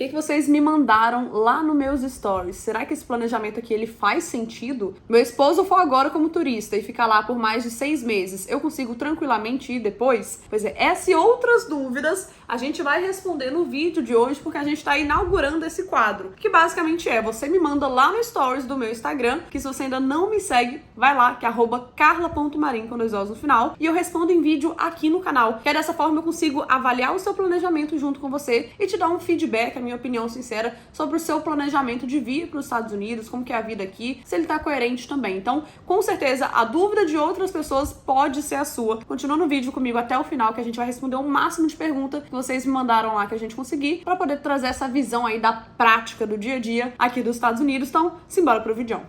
que vocês me mandaram lá no meus stories? Será que esse planejamento aqui ele faz sentido? Meu esposo for agora como turista e ficar lá por mais de 6 meses, eu consigo tranquilamente ir depois? Pois é, essa e outras dúvidas a gente vai responder no vídeo de hoje, porque a gente tá inaugurando esse quadro, que basicamente é, você me manda lá no stories do meu Instagram, que se você ainda não me segue, vai lá, que é @carla.marim com 2 Os no final, e eu respondo em vídeo aqui no canal, que é dessa forma eu consigo avaliar o seu planejamento junto com você e te dar um feedback, a minha opinião sincera sobre o seu planejamento de vir para os Estados Unidos, como que é a vida aqui, se ele tá coerente também. Então, com certeza, a dúvida de outras pessoas pode ser a sua. Continua no vídeo comigo até o final, que a gente vai responder o máximo de perguntas que vocês me mandaram lá que a gente conseguir, para poder trazer essa visão aí da prática do dia a dia aqui dos Estados Unidos. Então, simbora pro vídeo.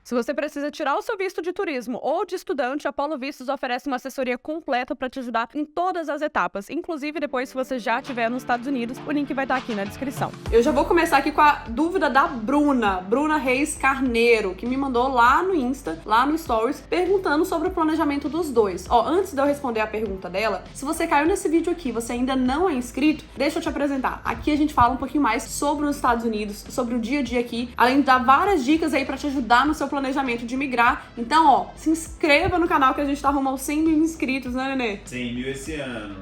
Se você precisa tirar o seu visto de turismo ou de estudante, a Polo Vistos oferece uma assessoria completa para te ajudar em todas as etapas, inclusive depois se você já estiver nos Estados Unidos, o link vai estar aqui na descrição. Eu já vou começar aqui com a dúvida da Bruna Reis Carneiro, que me mandou lá no Insta, lá no Stories, perguntando sobre o planejamento dos dois. Ó, antes de eu responder a pergunta dela, se você caiu nesse vídeo aqui e você ainda não é inscrito, deixa eu te apresentar. Aqui a gente fala um pouquinho mais sobre os Estados Unidos, sobre o dia a dia aqui, além de dar várias dicas aí para te ajudar no seu planejamento de migrar. Então, ó, se inscreva no canal que a gente tá rumo aos 100 mil inscritos, né, Nenê? 100 mil esse ano.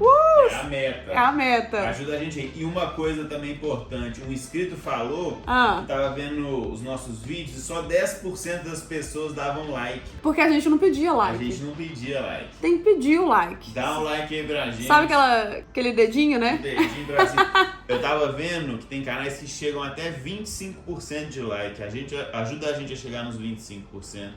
É a meta. É a meta. Ajuda a gente aí. E uma coisa também importante, um inscrito falou que tava vendo os nossos vídeos e só 10% das pessoas davam like. Porque a gente não pedia like. A gente não pedia like. Tem que pedir o like. Dá um like aí pra gente. Sabe aquele dedinho, né? Dedinho pra cima. Eu tava vendo que tem canais que chegam até 25% de like. Ajuda a gente a chegar nos 25%.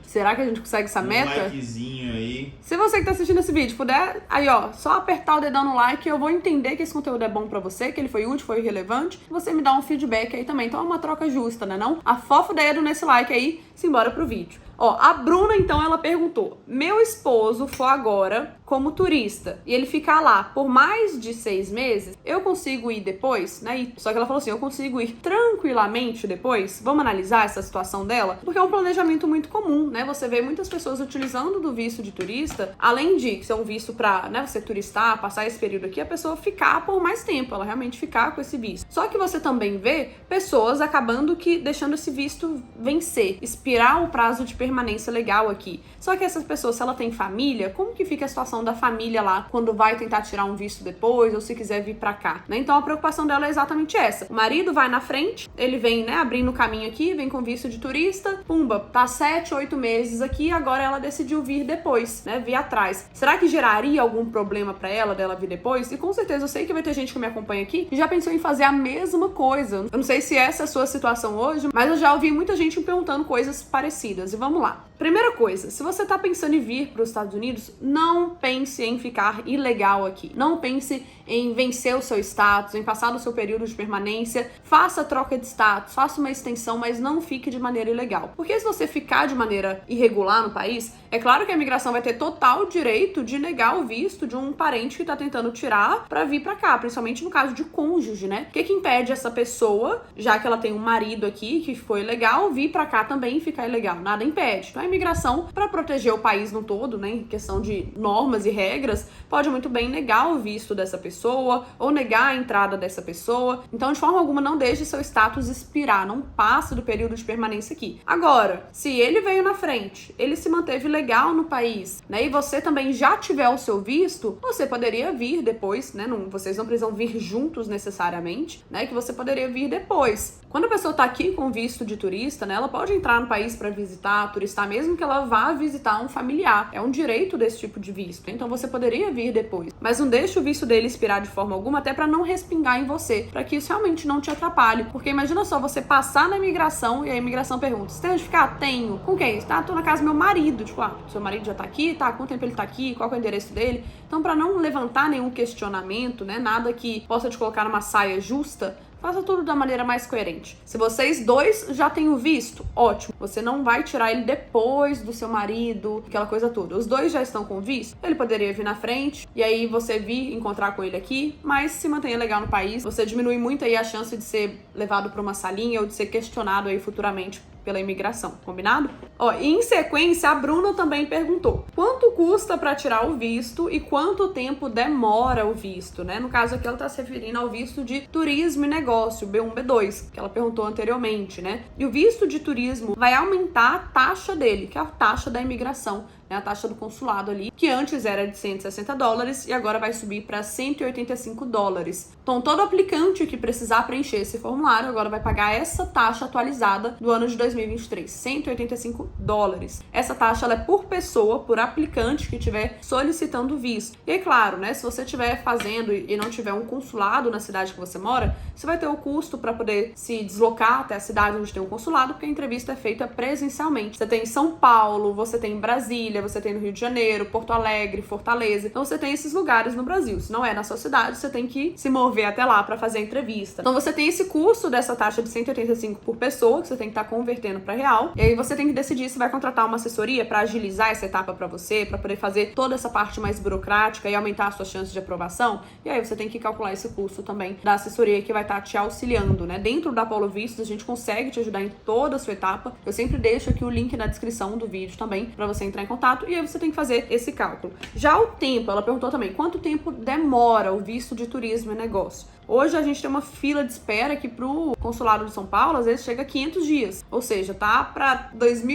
Será que a gente consegue essa meta? Um likezinho aí. Se você que tá assistindo esse vídeo puder, aí ó, só apertar o dedão no like, eu vou entender que esse conteúdo é bom pra você, que ele foi útil, foi relevante, e você me dá um feedback aí também. Então é uma troca justa, né não? Afofa o dedo nesse like aí, simbora pro vídeo. Ó, a Bruna, então, ela perguntou: meu esposo for agora como turista e ele ficar lá por mais de 6 meses, eu consigo ir depois, né? Só que ela falou assim, eu consigo ir tranquilamente depois? Vamos analisar essa situação dela? Porque é um planejamento muito comum, né? Você vê muitas pessoas utilizando do visto de turista, além de ser um visto pra, né, você turistar, passar esse período aqui, a pessoa ficar por mais tempo, ela realmente ficar com esse visto. Só que você também vê pessoas acabando que deixando esse visto vencer, expirar o prazo de permanência legal aqui. Só que essas pessoas, se ela tem família, como que fica a situação da família lá quando vai tentar tirar um visto depois ou se quiser vir pra cá, né? Então a preocupação dela é exatamente essa. O marido vai na frente, ele vem, né, abrindo o caminho aqui, vem com visto de turista, pumba, tá 7, 8 meses aqui, agora ela decidiu vir depois, né, vir atrás. Será que geraria algum problema pra ela dela vir depois? E com certeza eu sei que vai ter gente que me acompanha aqui que já pensou em fazer a mesma coisa. Eu não sei se essa é a sua situação hoje, mas eu já ouvi muita gente me perguntando coisas parecidas. E vamos lá. Primeira coisa, se você tá pensando em vir para os Estados Unidos, não pense em ficar ilegal aqui. Não pense em vencer o seu status, em passar do seu período de permanência. Faça troca de status, faça uma extensão, mas não fique de maneira ilegal. Porque se você ficar de maneira irregular no país, é claro que a imigração vai ter total direito de negar o visto de um parente que tá tentando tirar para vir para cá, principalmente no caso de cônjuge, né? O que impede essa pessoa, já que ela tem um marido aqui que foi ilegal, vir para cá também e ficar ilegal? Nada impede. Então a imigração, para proteger o país no todo, né, em questão de normas e regras, pode muito bem negar o visto dessa pessoa ou negar a entrada dessa pessoa. Então, de forma alguma, não deixe seu status expirar, não passe do período de permanência aqui. Agora, se ele veio na frente, ele se manteve legal no país, né, e você também já tiver o seu visto, você poderia vir depois, né, vocês não precisam vir juntos necessariamente, né, que você poderia vir depois. Quando a pessoa tá aqui com visto de turista, né, ela pode entrar no país para visitar, turistar, mesmo que ela vá visitar um familiar. É um direito desse tipo de visto. Então você poderia vir depois. Mas não deixe o visto dele expirar de forma alguma, até para não respingar em você, para que isso realmente não te atrapalhe. Porque imagina só, você passar na imigração e a imigração pergunta: você tem onde ficar? Tenho. Com quem? Tá, tô na casa do meu marido. Tipo, seu marido já tá aqui? Tá, quanto tempo ele tá aqui? Qual é o endereço dele? Então, para não levantar nenhum questionamento, né, nada que possa te colocar numa saia justa, faça tudo da maneira mais coerente. Se vocês dois já têm o visto, ótimo. Você não vai tirar ele depois do seu marido, aquela coisa toda. Os dois já estão com visto, ele poderia vir na frente e aí você vir encontrar com ele aqui, mas se mantenha legal no país. Você diminui muito aí a chance de ser levado para uma salinha ou de ser questionado aí futuramente pela imigração, combinado? Ó, e em sequência, a Bruna também perguntou: quanto custa para tirar o visto e quanto tempo demora o visto, né? No caso aqui ela tá se referindo ao visto de turismo e negócio, B1, B2, que ela perguntou anteriormente, né? E o visto de turismo vai aumentar a taxa dele, que é a taxa da imigração, né, a taxa do consulado ali, que antes era de $160 e agora vai subir para $185. Então, todo aplicante que precisar preencher esse formulário agora vai pagar essa taxa atualizada do ano de 2023, $185. Essa taxa ela é por pessoa, por aplicante que estiver solicitando visto. E é claro, né, se você estiver fazendo e não tiver um consulado na cidade que você mora, você vai ter o custo para poder se deslocar até a cidade onde tem um consulado, porque a entrevista é feita presencialmente. Você tem em São Paulo, você tem em Brasília, você tem no Rio de Janeiro, Porto Alegre, Fortaleza. Então você tem esses lugares no Brasil. Se não é na sua cidade, você tem que se mover até lá para fazer a entrevista. Então você tem esse custo dessa taxa de 185 por pessoa, que você tem que estar convertendo para real. E aí você tem que decidir se vai contratar uma assessoria para agilizar essa etapa para você, para poder fazer toda essa parte mais burocrática e aumentar as suas chances de aprovação. E aí você tem que calcular esse custo também da assessoria que vai estar te auxiliando, né? Dentro da Apollo Vistos, a gente consegue te ajudar em toda a sua etapa. Eu sempre deixo aqui o link na descrição do vídeo também para você entrar em contato. E aí você tem que fazer esse cálculo. Já o tempo, ela perguntou também, quanto tempo demora o visto de turismo e negócio? Hoje a gente tem uma fila de espera que pro consulado de São Paulo, às vezes chega a 500 dias. Ou seja, tá para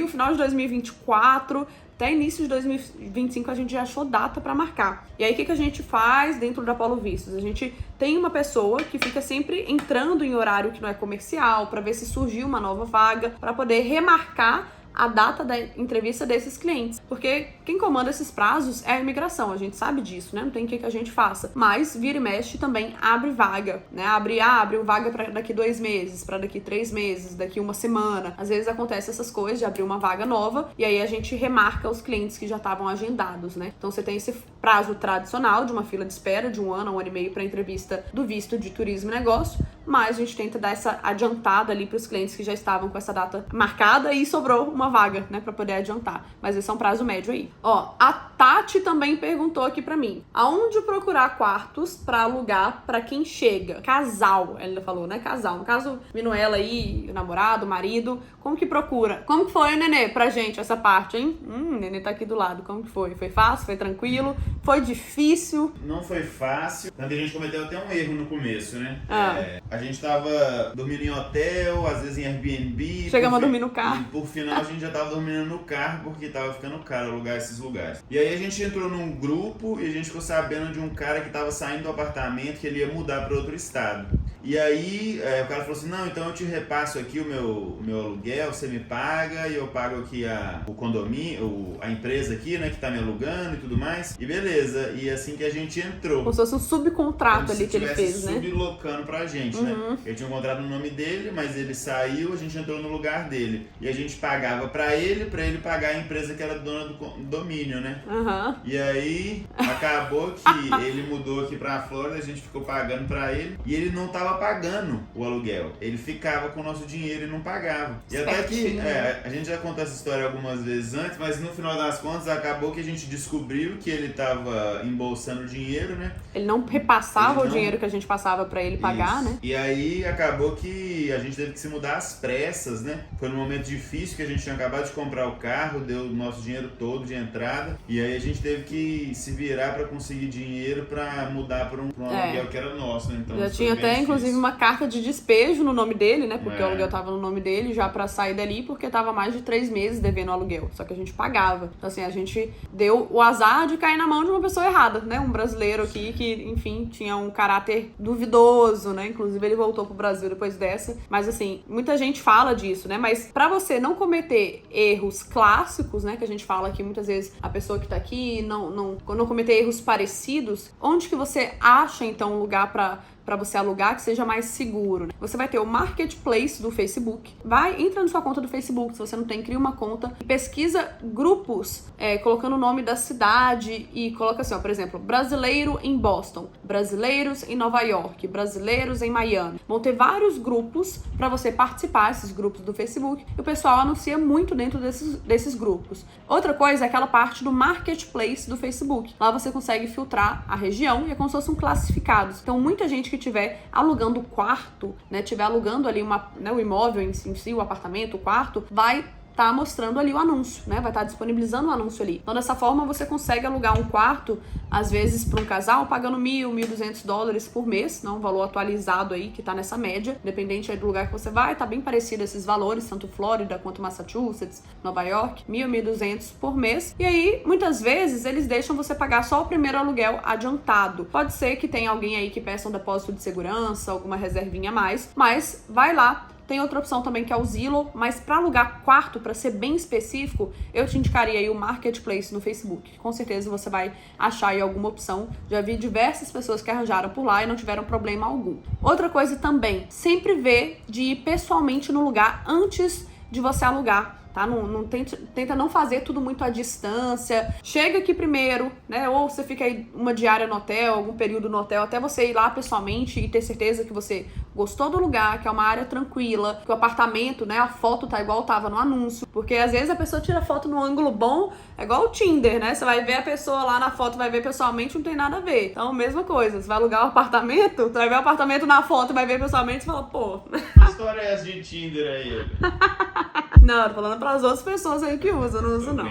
final de 2024, até início de 2025 a gente já achou data para marcar. E aí o que a gente faz dentro da Apollo Vistos? A gente tem uma pessoa que fica sempre entrando em horário que não é comercial para ver se surgiu uma nova vaga, para poder remarcar a data da entrevista desses clientes, porque quem comanda esses prazos é a imigração, a gente sabe disso, né? Não tem o que a gente faça, mas vira e mexe também abre vaga, né? Abre vaga para daqui 2 meses, para daqui 3 meses, daqui 1 semana, às vezes acontece essas coisas de abrir uma vaga nova e aí a gente remarca os clientes que já estavam agendados, né? Então você tem esse prazo tradicional de uma fila de espera de 1 ano a 1 ano e meio para entrevista do visto de turismo e negócio, mas a gente tenta dar essa adiantada ali para os clientes que já estavam com essa data marcada e sobrou uma vaga, né, para poder adiantar. Mas esse é um prazo médio aí. Ó, a Tati também perguntou aqui para mim: aonde procurar quartos para alugar para quem chega? Casal, ela falou, né? Casal. No caso, Minuela aí, o namorado, o marido, como que procura? Como que foi, Nenê, pra gente essa parte, hein? Nenê tá aqui do lado. Como que foi? Foi fácil? Foi tranquilo? Foi difícil? Não foi fácil. Tanto que a gente cometeu até um erro no começo, né? A gente tava dormindo em hotel, às vezes em Airbnb. Chegamos a dormir no carro. E por final a gente já tava dormindo no carro porque tava ficando caro alugar esses lugares. E aí a gente entrou num grupo e a gente ficou sabendo de um cara que tava saindo do apartamento, que ele ia mudar para outro estado. E aí o cara falou assim: não, então eu te repasso aqui o meu aluguel, você me paga e eu pago aqui o condomínio, a empresa aqui, né, que tá me alugando e tudo mais. E beleza, e assim que a gente entrou. Como se fosse um subcontrato ali que ele fez, né? Sublocando pra gente, né? Ele tinha um contrato no nome dele, mas ele saiu, a gente entrou no lugar dele. E a gente pagava pra ele pagar a empresa que era dona do domínio, né? E aí acabou que ele mudou aqui pra Flórida, a gente ficou pagando pra ele e ele não tava pagando o aluguel. Ele ficava com o nosso dinheiro e não pagava. E até que a gente já contou essa história algumas vezes antes, mas no final das contas acabou que a gente descobriu que ele tava embolsando dinheiro, né? Ele não repassava o dinheiro que a gente passava pra ele pagar, né? E aí acabou que a gente teve que se mudar às pressas, né? Foi num momento difícil que a gente tinha acabado de comprar o carro, deu o nosso dinheiro todo de entrada, e aí a gente teve que se virar pra conseguir dinheiro pra mudar pra um aluguel que era nosso, né? Então, já tinha até, inclusive, uma carta de despejo no nome dele, né? Porque o aluguel tava no nome dele já pra sair dali, porque tava mais de 3 meses devendo aluguel. Só que a gente pagava. Então, assim, a gente deu o azar de cair na mão de uma pessoa errada, né? Um brasileiro aqui que, enfim, tinha um caráter duvidoso, né? Inclusive, ele voltou pro Brasil depois dessa. Mas, assim, muita gente fala disso, né? Mas pra você não cometer erros clássicos, né? Que a gente fala aqui muitas vezes, a pessoa que tá aqui não cometer erros parecidos, onde que você acha, então, um lugar pra você alugar que seja mais seguro, né? Você vai ter o Marketplace do Facebook. Entra na sua conta do Facebook, se você não tem, cria uma conta e pesquisa grupos, colocando o nome da cidade e coloca assim, ó, por exemplo, brasileiro em Boston, brasileiros em Nova York, brasileiros em Miami. Vão ter vários grupos para você participar, esses grupos do Facebook, e o pessoal anuncia muito dentro desses grupos. Outra coisa é aquela parte do Marketplace do Facebook. Lá você consegue filtrar a região e é como se fossem classificados. Então, muita gente que que estiver alugando o quarto, né, estiver alugando ali o imóvel em si, o apartamento, o quarto, vai tá mostrando ali o anúncio, né? Vai estar disponibilizando o anúncio ali. Então, dessa forma, você consegue alugar um quarto, às vezes, para um casal, pagando $1.200 por mês, não? Um valor atualizado aí, que tá nessa média. Independente aí do lugar que você vai, tá bem parecido esses valores, tanto Flórida quanto Massachusetts, Nova York, 1.200 por mês. E aí, muitas vezes, eles deixam você pagar só o primeiro aluguel adiantado. Pode ser que tenha alguém aí que peça um depósito de segurança, alguma reservinha a mais, mas vai lá. Tem outra opção também que é o Zillow, mas para alugar quarto, para ser bem específico, eu te indicaria aí o Marketplace no Facebook. Com certeza você vai achar aí alguma opção. Já vi diversas pessoas que arranjaram por lá e não tiveram problema algum. Outra coisa também, sempre vê de ir pessoalmente no lugar antes de você alugar. Tá? Tenta não fazer tudo muito à distância. Chega aqui primeiro, né? Ou você fica aí uma diária no hotel, algum período no hotel, até você ir lá pessoalmente e ter certeza que você gostou do lugar, que é uma área tranquila, que o apartamento, né? A foto tá igual tava no anúncio. Porque às vezes a pessoa tira foto num ângulo bom, é igual o Tinder, né? Você vai ver a pessoa lá na foto, vai ver pessoalmente, não tem nada a ver. Então, mesma coisa. Você vai alugar um apartamento, você vai ver o apartamento na foto, vai ver pessoalmente e fala, pô. Que história é essa de Tinder aí? Não, tô falando pras outras pessoas aí que usam, não uso não.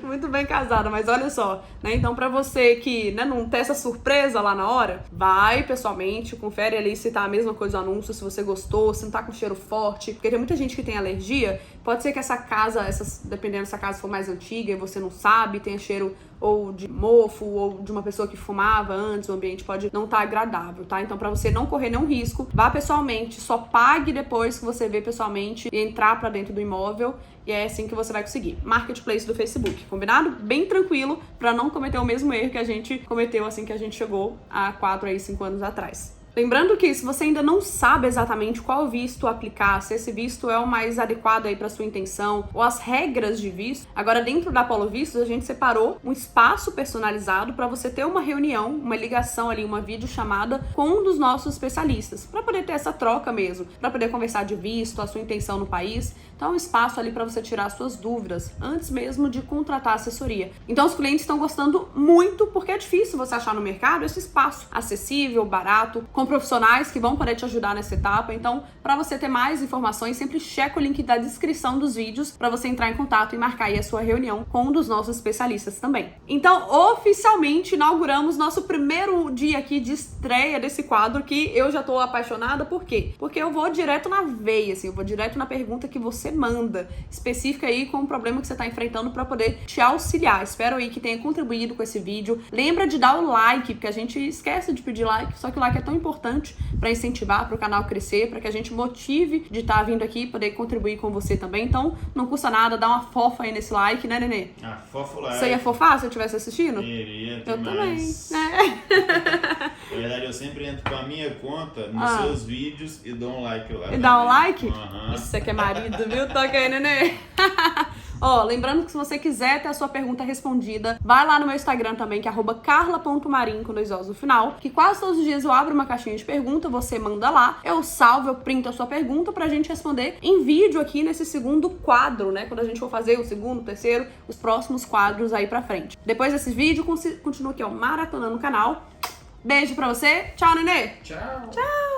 Muito bem casada, mas olha só, né? Então pra você que, né, não tem essa surpresa lá na hora, vai pessoalmente, confere ali se tá a mesma coisa do anúncio, se você gostou, se não tá com cheiro forte, porque tem muita gente que tem alergia, pode ser que essa casa, dependendo se a casa for mais antiga e você não sabe, tenha cheiro ou de mofo, ou de uma pessoa que fumava antes, o ambiente pode não estar agradável, tá? Então, pra você não correr nenhum risco, vá pessoalmente, só pague depois que você vê pessoalmente e entrar pra dentro do imóvel, e é assim que você vai conseguir. Marketplace do Facebook, combinado? Bem tranquilo, pra não cometer o mesmo erro que a gente cometeu assim que a gente chegou há 5 anos atrás. Lembrando que se você ainda não sabe exatamente qual visto aplicar, se esse visto é o mais adequado aí para sua intenção, ou as regras de visto, agora dentro da Apollo Vistos a gente separou um espaço personalizado para você ter uma reunião, uma ligação ali, uma videochamada com um dos nossos especialistas, para poder ter essa troca mesmo, para poder conversar de visto, a sua intenção no país. Então é um espaço ali para você tirar suas dúvidas antes mesmo de contratar assessoria. Então os clientes estão gostando muito porque é difícil você achar no mercado esse espaço acessível, barato, com profissionais que vão poder te ajudar nessa etapa. Então, para você ter mais informações, sempre checa o link da descrição dos vídeos para você entrar em contato e marcar aí a sua reunião com um dos nossos especialistas também. Então, oficialmente inauguramos nosso primeiro dia aqui de estreia desse quadro que eu já tô apaixonada. Por quê? Porque eu vou direto na veia, assim, eu vou direto na pergunta que você manda, específica aí com o problema que você tá enfrentando para poder te auxiliar. Espero aí que tenha contribuído com esse vídeo. Lembra de dar o like, porque a gente esquece de pedir like, só que o like é tão importante para incentivar, para o canal crescer, para que a gente motive de estar vindo aqui e poder contribuir com você também. Então, não custa nada, dá uma fofa aí nesse like, né, Nenê? Ah, fofo like. Você ia fofar se eu estivesse assistindo? Iria, eu demais. Também, né? Na verdade, eu sempre entro com a minha conta nos seus vídeos e dou um like lá. E dá um like? Uhum. Isso aqui é marido, viu? Toca aí, Nenê. Ó, lembrando que se você quiser ter a sua pergunta respondida, vai lá no meu Instagram também, que é @carla.marim com 2 Os no final, que quase todos os dias eu abro uma caixinha de pergunta, você manda lá, eu salvo, eu printo a sua pergunta pra gente responder em vídeo aqui nesse segundo quadro, né? Quando a gente for fazer o segundo, terceiro, os próximos quadros aí pra frente. Depois desse vídeo, continua aqui, ó, maratonando o canal. Beijo pra você. Tchau, Nenê. Tchau. Tchau.